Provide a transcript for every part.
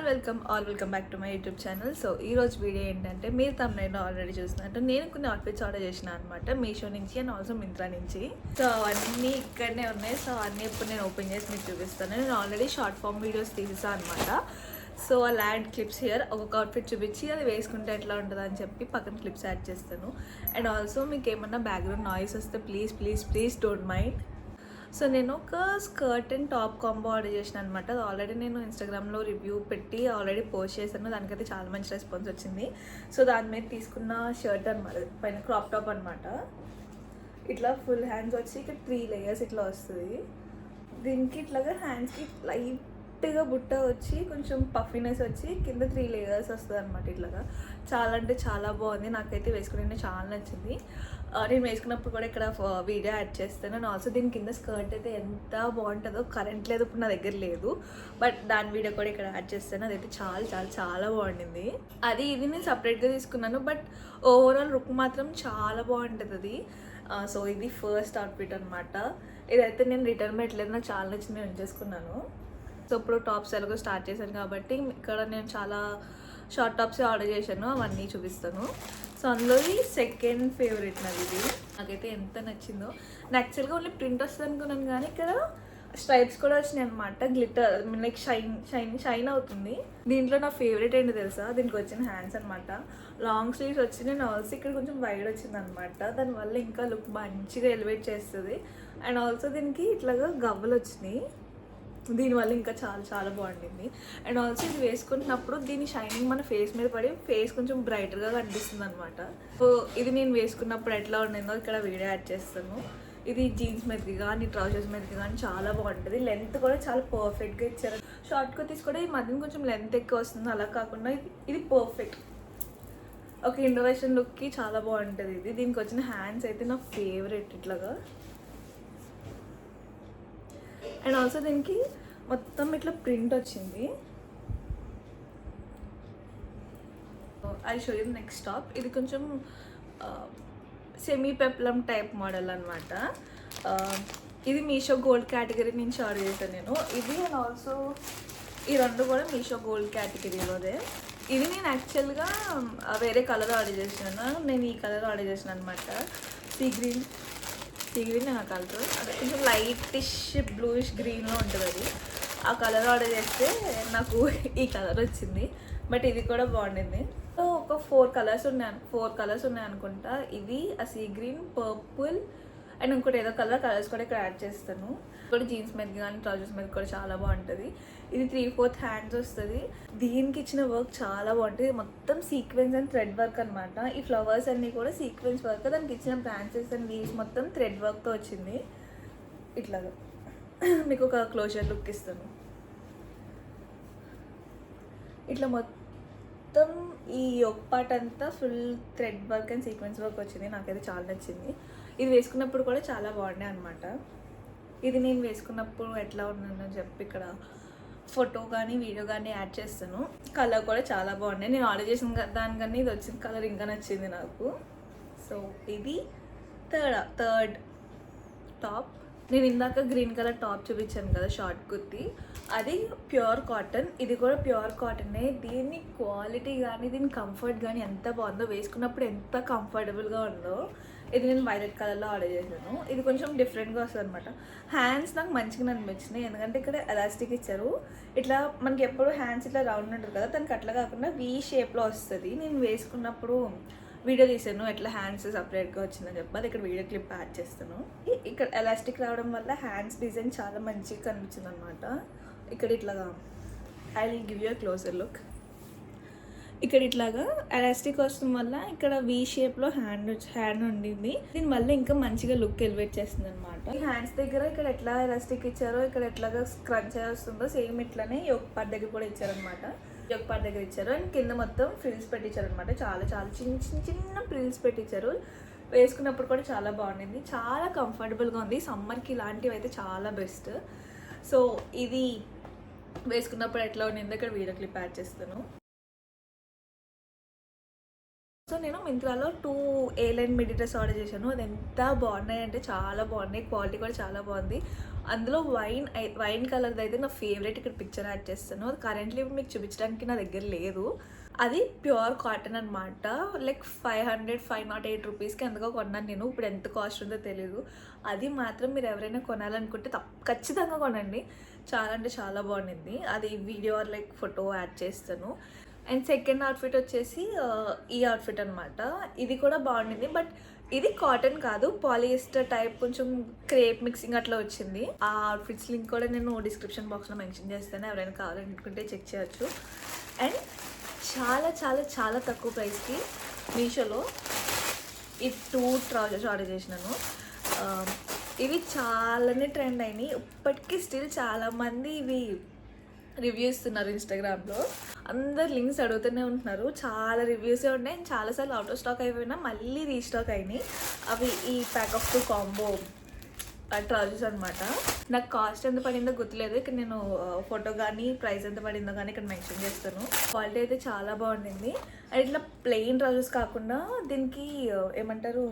Welcome back to my YouTube channel. So ఈరోజు video ఏంటంటే మీరు తమిళలో ఆల్రెడీ చూసినట్టు నేను కొన్ని అవుట్ఫిట్స్ ఆర్డర్ చేసిన అనమాట మీషో నుంచి అండ్ ఆల్సో మింత్రా నుంచి. సో అవన్నీ ఇక్కడనే ఉన్నాయి. సో అన్నీ ఇప్పుడు నేను ఓపెన్ చేసి మీకు చూపిస్తాను. నేను ఆల్రెడీ షార్ట్ ఫామ్ వీడియోస్ తీసేసాను అనమాట. సో ఆ ల్యాడ్ క్లిప్స్ హియర్ ఒక్కొక్క అవుట్ఫిట్ చూపించి అది వేసుకుంటే ఎట్లా ఉంటుంది అని చెప్పి పక్కన క్లిప్స్ యాడ్ చేస్తాను. అండ్ ఆల్సో మీకు ఏమన్నా బ్యాక్గ్రౌండ్ నాయిస్ వస్తే ప్లీజ్ డోంట్ మైండ్. సో నేను ఒక skirt and top combo order చేసిన అనమాట. అది ఆల్రెడీ నేను ఇన్స్టాగ్రామ్లో రివ్యూ పెట్టి ఆల్రెడీ పోస్ట్ చేశాను. దానికైతే చాలా మంచి రెస్పాన్స్ వచ్చింది. సో దాని మీద తీసుకున్న షర్ట్ అనమాట, పైన క్రాప్ టాప్ అనమాట. ఇట్లా ఫుల్ హ్యాండ్స్ వచ్చి ఇక్కడ 3 లేయర్స్ ఇట్లా వస్తుంది. దీనికి ఇట్లాగా హ్యాండ్స్కి లైట్గా బుట్ట వచ్చి కొంచెం పఫీనెస్ వచ్చి కింద 3 లేయర్స్ వస్తుంది అనమాట. ఇట్లాగా చాలా అంటే చాలా బాగుంది. నాకైతే వేసుకునే చాలా నచ్చింది. నేను వేసుకున్నప్పుడు కూడా ఇక్కడ వీడియో యాడ్ చేస్తాను. అండ్ ఆల్సో దీని కింద స్కర్ట్ అయితే ఎంత బాగుంటుందో, కరెంట్ లేదు ఇప్పుడు నా దగ్గర లేదు, బట్ దాని వీడియో కూడా ఇక్కడ యాడ్ చేస్తాను. అదైతే చాలా బాగుండింది. ఇది నేను సపరేట్గా తీసుకున్నాను, బట్ ఓవరాల్ లుక్ మాత్రం చాలా బాగుంటుంది అది. సో ఇది ఫస్ట్ అవుట్ఫిట్ అనమాట. ఇదైతే నేను రిటర్న్ పెట్టలేదు, నాకు చాలా నచ్చింది, నేను చేసుకున్నాను. సో ఇప్పుడు టాప్స్ ఎలాగో స్టార్ట్ చేశాను కాబట్టి ఇక్కడ నేను చాలా షార్ట్ టాప్స్ ఆర్డర్ చేశాను, అవన్నీ చూపిస్తాను. సో అందులో సెకండ్ ఫేవరెట్ నాది ఇది. నాకైతే ఎంత నచ్చిందో. నేను యాక్చువల్గా ఓన్లీ ప్రింట్ వస్తుంది అనుకున్నాను, కానీ ఇక్కడ స్ట్రైప్స్ కూడా వచ్చినాయి అనమాట. గ్లిటర్ లైక్ షైన్ అవుతుంది. దీంట్లో నా ఫేవరెట్ ఏంటి తెలుసా, దీనికి వచ్చిన హ్యాండ్స్ అనమాట. లాంగ్ స్లీవ్స్ వచ్చి నేను ఆల్సో ఇక్కడ కొంచెం వైడ్ వచ్చింది అనమాట. దానివల్ల ఇంకా లుక్ మంచిగా ఎలివేట్ చేస్తుంది. అండ్ ఆల్సో దీనికి ఇట్లాగా గవ్వలు వచ్చినాయి, దీనివల్ల ఇంకా చాలా బాగుండింది. అండ్ ఆల్సో ఇది వేసుకుంటున్నప్పుడు దీని షైనింగ్ మన ఫేస్ మీద పడి ఫేస్ కొంచెం బ్రైట్గా కనిపిస్తుంది అనమాట. సో ఇది నేను వేసుకున్నప్పుడు ఎట్లా ఉండిందో ఇక్కడ వీడియో యాడ్ చేస్తాను. ఇది జీన్స్ మీదకి కానీ ట్రౌజర్స్ మీదకి కానీ చాలా బాగుంటుంది. లెంత్ కూడా చాలా పర్ఫెక్ట్గా ఇచ్చారు. షార్ట్ కుర్తీస్ కూడా ఈ మధ్యన కొంచెం లెంత్ ఎక్కువ వస్తుంది, అలా కాకుండా ఇది పర్ఫెక్ట్ ఒక ఇండో వెస్టర్న్ లుక్కి చాలా బాగుంటుంది ఇది. దీనికి వచ్చిన హ్యాండ్స్ అయితే నా ఫేవరెట్ ఇట్లాగా. అండ్ ఆల్సో దీనికి మొత్తం ఇట్లా ప్రింట్ వచ్చింది. I show you next top. ఇది కొంచెం సెమీ పెప్లం టైప్ మోడల్ అనమాట. ఇది మీషో గోల్డ్ కేటగిరీ నుంచి ఆర్డర్ చేశాను నేను. ఇది అండ్ ఆల్సో ఈ రెండు కూడా మీషో గోల్డ్ కేటగిరీలోదే. ఇది నేను యాక్చువల్గా వేరే కలర్ ఆర్డర్ చేసినాను. నేను ఈ కలర్ ఆర్డర్ చేసిన అనమాట. సీ గ్రీన్ ఆ కలర్ అదే కొంచెం లైటిష్ బ్లూయిష్ గ్రీన్లో ఉంటుంది అది. ఆ కలర్ ఆర్డర్ చేస్తే నాకు ఈ కలర్ వచ్చింది, బట్ ఇది కూడా బాగుండింది. సో ఒక 4 కలర్స్ ఉన్నాయి అనుకుంటా. ఇది ఆ సీ గ్రీన్, పర్పుల్ అండ్ ఇంకోటి ఏదో కలర్స్ కూడా ఇక్కడ యాడ్ చేస్తాను. ఇక్కడ జీన్స్ మీద కానీ ట్రౌజర్స్ మీద కూడా చాలా బాగుంటుంది. ఇది 3/4 హ్యాండ్స్ వస్తుంది. దీనికి ఇచ్చిన వర్క్ చాలా బాగుంటుంది. మొత్తం సీక్వెన్స్ అండ్ థ్రెడ్ వర్క్ అనమాట. ఈ ఫ్లవర్స్ అన్నీ కూడా సీక్వెన్స్ వర్క్. దానికి ఇచ్చిన బ్రాంచెస్ అండ్ లీవ్స్ మొత్తం థ్రెడ్ వర్క్తో వచ్చింది. ఇట్లాగా మీకు ఒక క్లోజర్ లుక్ ఇస్తాను. ఇట్లా మొత్తం ఈ ఒక పార్ట్ అంతా full thread work and sequence work వచ్చింది. నాకైతే చాలా నచ్చింది. ఇది వేసుకున్నప్పుడు కూడా చాలా బాగున్నాయి అనమాట. ఇది నేను వేసుకున్నప్పుడు ఎట్లా ఉందని చెప్పి ఇక్కడ ఫోటో కానీ వీడియో కానీ యాడ్ చేస్తాను. కలర్ కూడా చాలా బాగున్నాయి. నేను ఆర్డర్ చేసిన దానికన్నా ఇది వచ్చిన కలర్ ఇంకా నచ్చింది నాకు. సో ఇది థర్డ్ టాప్. నేను ఇందాక గ్రీన్ కలర్ టాప్ చూపించాను కదా షార్ట్ కుర్తీ, అది ప్యూర్ కాటన్. ఇది కూడా ప్యూర్ కాటనే. దీని క్వాలిటీ కానీ దీని కంఫర్ట్ కానీ ఎంత బాగుందో, వేసుకున్నప్పుడు ఎంత కంఫర్టబుల్గా ఉందో. ఇది నేను వైలెట్ కలర్లో ఆర్డర్ చేశాను. ఇది కొంచెం డిఫరెంట్గా వస్తుంది అనమాట. హ్యాండ్స్ నాకు మంచిగా అనిపించినాయి, ఎందుకంటే ఇక్కడ ఎలాస్టిక్ ఇచ్చారు. ఇట్లా మనకి ఎప్పుడు హ్యాండ్స్ ఇట్లా రౌండ్ ఉంటుంది కదా, దానికి అట్లా కాకుండా వీ షేప్లో వస్తుంది. నేను వేసుకున్నప్పుడు వీడియో తీసాను ఎట్లా హ్యాండ్స్ సపరేట్గా వచ్చిందని చెప్పి, అది ఇక్కడ వీడియో క్లిప్ యాడ్ చేస్తాను. ఇక్కడ ఎలాస్టిక్ రావడం వల్ల హ్యాండ్స్ డిజైన్ చాలా మంచిగా కనిపించింది అనమాట. ఇక్కడ ఇట్లాగా I will give you a closer look. ఇక్కడ ఇట్లాగా ఎలాస్టిక్ వస్తుంది వల్ల ఇక్కడ వీ షేప్లో హ్యాండ్ ఉండింది. దీనివల్ల ఇంకా మంచిగా లుక్ ఎలివేట్ చేస్తుంది అనమాట. ఈ హ్యాండ్స్ దగ్గర ఇక్కడ ఎట్లా ఎలాస్టిక్ ఇచ్చారో, ఇక్కడ ఎట్లాగా క్రంచ్ వస్తుందో సేమ్ ఇట్లానే యోక్ పార్ట్ దగ్గర కూడా ఇచ్చారనమాట. యోక్ పార్ట్ దగ్గర ఇచ్చారు అండ్ కింద మొత్తం ఫ్రిల్స్ పెట్టించారు అనమాట. చాలా చిన్న ఫ్రిల్స్ పెట్టించారు. వేసుకున్నప్పుడు కూడా చాలా బాగుండింది, చాలా కంఫర్టబుల్గా ఉంది. సమ్మర్కి ఇలాంటివి అయితే చాలా బెస్ట్. సో ఇది వేసుకున్నప్పుడు ఎట్లా ఉండిందో ఇక్కడ వీడియో క్లిప్ యాడ్ చేస్తాను. సో నేను మింత్రాలో 2 ఏ లైన్ మిడ్డీ డ్రెస్ ఆర్డర్ చేశాను. అది ఎంత బాగున్నాయి అంటే చాలా బాగున్నాయి, క్వాలిటీ కూడా చాలా బాగుంది. అందులో వైన్ కలర్ది అయితే నా ఫేవరెట్. ఇక్కడ పిక్చర్ యాడ్ చేస్తాను. అది కరెంట్లీ మీకు చూపించడానికి నా దగ్గర లేదు. అది ప్యూర్ కాటన్ అనమాట. లైక్ 508 రూపీస్కి ఎందుకో కొన్నాను నేను. ఇప్పుడు ఎంత కాస్ట్ ఉందో తెలీదు. అది మాత్రం మీరు ఎవరైనా కొనాలనుకుంటే ఖచ్చితంగా కొనండి. చాలా అంటే చాలా బాగుంది. అది వీడియో లైక్ ఫోటో యాడ్ చేస్తాను. అండ్ సెకండ్ అవుట్ఫిట్ వచ్చేసి ఈ అవుట్ఫిట్ అనమాట. ఇది కూడా బాగుండింది, బట్ ఇది కాటన్ కాదు, పాలియస్టర్ టైప్, కొంచెం క్రేప్ మిక్సింగ్ అట్లా వచ్చింది. ఆ అవుట్ఫిట్స్ లింక్ కూడా నేను డిస్క్రిప్షన్ బాక్స్లో మెన్షన్ చేస్తాను, ఎవరైనా కావాలనుకుంటే చెక్ చేయొచ్చు. అండ్ చాలా చాలా చాలా తక్కువ ప్రైస్కి మీషోలో ఈ 2 ట్రౌజర్స్ ఆర్డర్ చేసినాను. ఇవి చాలానే ట్రెండ్ అయినాయి. ఇప్పటికీ స్టిల్ చాలామంది ఇవి రివ్యూ ఇస్తున్నారు ఇన్స్టాగ్రామ్లో. అందరు లింక్స్ అడుగుతూనే ఉంటున్నారు. చాలా రివ్యూసే ఉన్నాయి. చాలాసార్లు అవుట్ ఆఫ్ స్టాక్ అయిపోయినా మళ్ళీ రీస్టాక్ అయినాయి. అవి ఈ ప్యాక్ ఆఫ్ 2 కాంబో ట్రౌజర్స్ అనమాట. నాకు కాస్ట్ ఎంత పడిందో గుర్తులేదు. ఇక్కడ నేను ఫోటో కానీ ప్రైస్ ఎంత పడిందో కానీ ఇక్కడ మెన్షన్ చేస్తాను. క్వాలిటీ అయితే చాలా బాగుండింది. అండ్ ఇట్లా ప్లెయిన్ ట్రౌజర్స్ కాకుండా దీనికి ఏమంటారు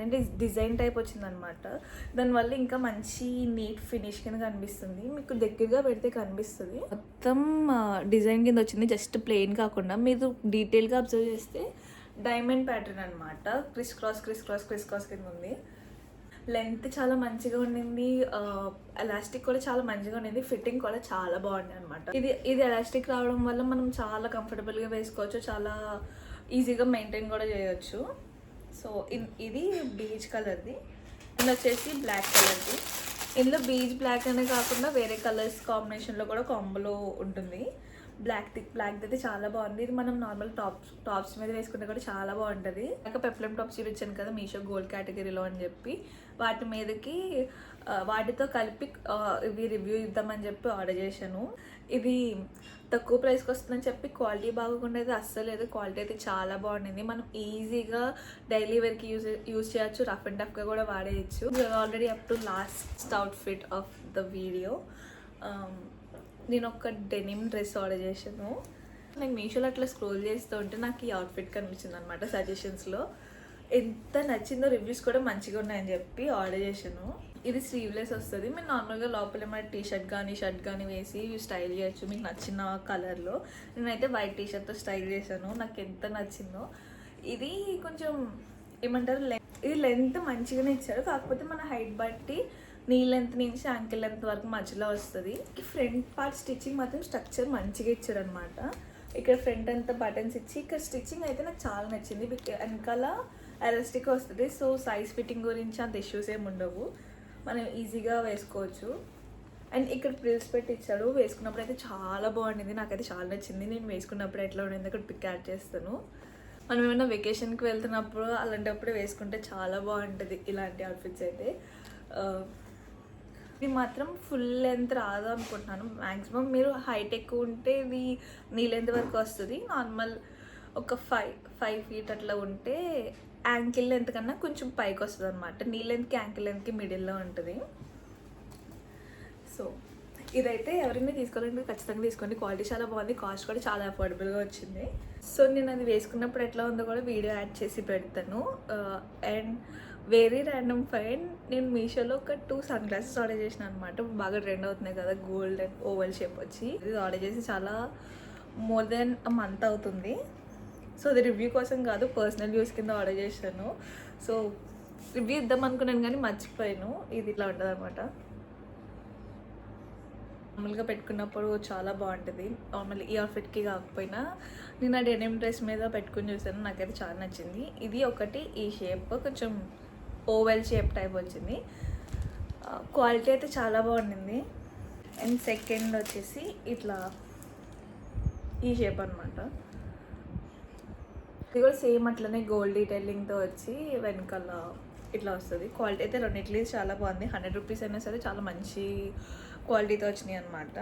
అంటే డిజైన్ టైప్ వచ్చిందనమాట. దానివల్ల ఇంకా మంచి నీట్ ఫినిష్ కింద కనిపిస్తుంది. మీకు దగ్గరగా పెడితే కనిపిస్తుంది. మొత్తం డిజైన్ కింద వచ్చింది, జస్ట్ ప్లెయిన్ కాకుండా. మీరు డీటెయిల్గా అబ్జర్వ్ చేస్తే డైమండ్ ప్యాటర్న్ అనమాట. క్రిస్ క్రాస్ కింద ఉంది. లెంత్ చాలా మంచిగా ఉండింది. ఎలాస్టిక్ కూడా చాలా మంచిగా ఉండింది. ఫిట్టింగ్ కూడా చాలా బాగుంది అనమాట. ఇది ఎలాస్టిక్ రావడం వల్ల మనం చాలా కంఫర్టబుల్గా వేసుకోవచ్చు, చాలా ఈజీగా మెయింటైన్ కూడా చేయొచ్చు. సో ఇది బీచ్ కలర్ది, ఇది వచ్చేసి బ్లాక్ కలర్ది. ఇందులో బీచ్ బ్లాక్ అనే కాకుండా వేరే కలర్స్ కాంబినేషన్లో కూడా కాంబోలో ఉంటుంది. బ్లాక్ది అయితే చాలా బాగుంది. ఇది మనం నార్మల్ టాప్స్ మీద వేసుకుంటే కూడా చాలా బాగుంటుంది. ఇంకా పెప్లమ్ టాప్స్ చూపించాను కదా మీషో గోల్డ్ కేటగిరీలో అని చెప్పి, వాటి మీదకి వాటితో కలిపి ఇవి రివ్యూ ఇద్దామని చెప్పి ఆర్డర్ చేశాను. ఇది తక్కువ ప్రైస్కి వస్తుందని చెప్పి క్వాలిటీ బాగోకుండా అయితే అస్సలు లేదు. క్వాలిటీ అయితే చాలా బాగుండింది. మనం ఈజీగా డైలీ వేర్కి యూజ్ చేయొచ్చు, రఫ్ అండ్ టఫ్గా కూడా వాడేయచ్చు. Already up to last outfit of the video. నేను ఒక డెనిమ్ డ్రెస్ ఆర్డర్ చేశాను. నేను మీషోలో అట్లా స్క్రోల్ చేస్తూ ఉంటే నాకు ఈ అవుట్ఫిట్ కనిపించింది అనమాట సజెషన్స్లో. ఎంత నచ్చిందో, రివ్యూస్ కూడా మంచిగా ఉన్నాయని చెప్పి ఆర్డర్ చేశాను. ఇది స్లీవ్లెస్ వస్తుంది. మీరు నార్మల్గా లోపల ఏమైనా టీషర్ట్ కానీ షర్ట్ కానీ వేసి స్టైల్ చేయొచ్చు మీకు నచ్చిన కలర్లో. నేనైతే వైట్ టీషర్ట్తో స్టైల్ చేశాను. నాకు ఎంత నచ్చిందో. ఇది కొంచెం ఏమంటారు, ఇది లెంత్ మంచిగానే ఇచ్చారు, కాకపోతే మన హైట్ బట్టి నీ లెంత్ నుంచి యాంకిల్ లెంత్ వరకు మధ్యలో వస్తుంది. ఫ్రంట్ పార్ట్ స్టిచ్చింగ్ మాత్రం స్ట్రక్చర్ మంచిగా ఇచ్చారు అనమాట. ఇక్కడ ఫ్రంట్ అంతా బటన్స్ ఇచ్చి, ఇక్కడ స్టిచ్చింగ్ అయితే నాకు చాలా నచ్చింది. వెనకాల ఎలాస్టిక్ వస్తుంది. సో సైజ్ ఫిట్టింగ్ గురించి అంత ఇష్యూస్ ఏమి ఉండవు, మనం ఈజీగా వేసుకోవచ్చు. అండ్ ఇక్కడ ప్రిల్స్ పెట్టి ఇచ్చాడు. వేసుకున్నప్పుడు అయితే చాలా బాగుండింది, నాకైతే చాలా నచ్చింది. నేను వేసుకున్నప్పుడు ఎట్లా ఉండింది అక్కడ పిక్ యాడ్ చేస్తాను. మనం ఏమైనా వెకేషన్కి వెళ్తున్నప్పుడు అలాంటప్పుడు వేసుకుంటే చాలా బాగుంటుంది ఇలాంటి అవుట్ఫిట్స్ అయితే. ఇది మాత్రం ఫుల్ లెంత్ రాదు అనుకుంటున్నాను. మ్యాక్సిమం మీరు హైట్ ఎక్కువ ఉంటే ఇది నీ లెంత్ వరకు వస్తుంది. నార్మల్ ఒక 5 ఫీట్ అట్లా ఉంటే యాంకిల్ లెంత్ కన్నా కొంచెం పైకి వస్తుంది అనమాట. నీ లెంత్కి యాంకిల్ లెంత్కి మిడిల్లో ఉంటుంది. సో ఇదైతే ఎవరైనా తీసుకోవాలంటే ఖచ్చితంగా తీసుకోండి. క్వాలిటీ చాలా బాగుంది, కాస్ట్ కూడా చాలా అఫోర్డబుల్గా వచ్చింది. సో నేను అది వేసుకున్నప్పుడు ఎట్లా ఉందో కూడా వీడియో యాడ్ చేసి పెడతాను. అండ్ వెరీ ర్యాండమ్ ఫైండ్, నేను మీషోలో ఒక 2 సన్ గ్లాసెస్ ఆర్డర్ చేసిన అనమాట. బాగా ట్రెండ్ అవుతున్నాయి కదా, గోల్డ్ అండ్ ఓవల్ షేప్ వచ్చి. ఇది ఆర్డర్ చేసి చాలా మోర్ దెన్ అ మంత్ అవుతుంది. సో అది రివ్యూ కోసం కాదు, పర్సనల్ యూస్ కింద ఆర్డర్ చేశాను. సో రివ్యూ ఇద్దాం అనుకున్నాను కానీ మర్చిపోయాను. ఇది ఇట్లా ఉంటుంది అనమాట. నార్మల్గా పెట్టుకున్నప్పుడు చాలా బాగుంటుంది. నార్మల్ ఈ అవుట్ఫిట్కి కాకపోయినా నేను ఆ డెనిమ్ డ్రెస్ మీద పెట్టుకుని చూసాను, నాకైతే చాలా నచ్చింది. ఇది ఒకటి ఈ షేప్ కొంచెం ఓవెల్ షేప్ టైప్ వచ్చింది. క్వాలిటీ అయితే చాలా బాగుండింది. అండ్ సెకండ్ వచ్చేసి ఇట్లా ఈ షేప్ అనమాట. ఇది కూడా సేమ్ అట్లనే గోల్డ్ డీటెయిలింగ్తో వచ్చి వెనకాల ఇట్లా వస్తుంది. క్వాలిటీ అయితే రెండిట్లీ చాలా బాగుంది. 100 రూపీస్ అయినా సరే చాలా మంచి క్వాలిటీతో వచ్చినాయి అనమాట.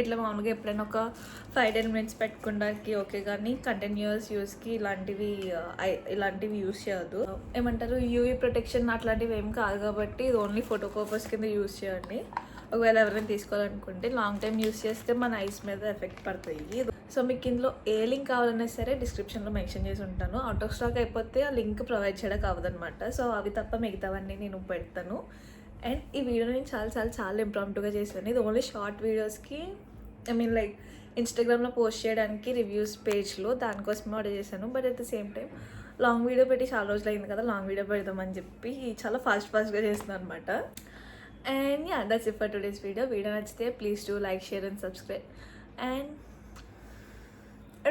ఇట్లా మామూలుగా ఎప్పుడైనా ఒక 5-10 మినిట్స్ పెట్టుకోవడానికి ఓకే, కానీ కంటిన్యూస్ యూస్కి ఇలాంటివి యూస్ చేయొద్దు. ఏమంటారు, యూవీ ప్రొటెక్షన్ అట్లాంటివి ఏం కాదు కాబట్టి ఇది ఓన్లీ ఫోటో పర్పస్ కింద యూస్ చేయండి. ఒకవేళ ఎవరైనా తీసుకోవాలనుకుంటే లాంగ్ టైం యూస్ చేస్తే మన ఐస్ మీద ఎఫెక్ట్ పడుతుంది. సో మీకు ఇందులో ఏ లింక్ కావాలన్నా సరే డిస్క్రిప్షన్లో మెన్షన్ చేసి ఉంటాను. అవుట్ ఆఫ్ స్టాక్ అయిపోతే ఆ లింక్ ప్రొవైడ్ చేయడం అవ్వదన్నమాట. సో అవి తప్ప మిగతావన్నీ నేను పెడతాను. అండ్ ఈ వీడియో నేను చాలా ఇంప్రాంప్టుగా చేశాను. ఇది ఓన్లీ షార్ట్ వీడియోస్కి లైక్ ఇన్స్టాగ్రామ్లో పోస్ట్ చేయడానికి రివ్యూస్ పేజ్లో దానికోసమే ఆర్డర్ చేశాను. But at the same time long video పెట్టి చాలా రోజులు అయింది కదా, లాంగ్ వీడియో పెడదామని చెప్పి చాలా ఫాస్ట్గా చేస్తున్నాను అనమాట. And yeah, that's it for today's video. Video నచ్చితే please do like, share and subscribe. And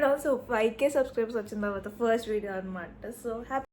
also 5K subscribers వచ్చిన తర్వాత ఫస్ట్ వీడియో అనమాట. So happy.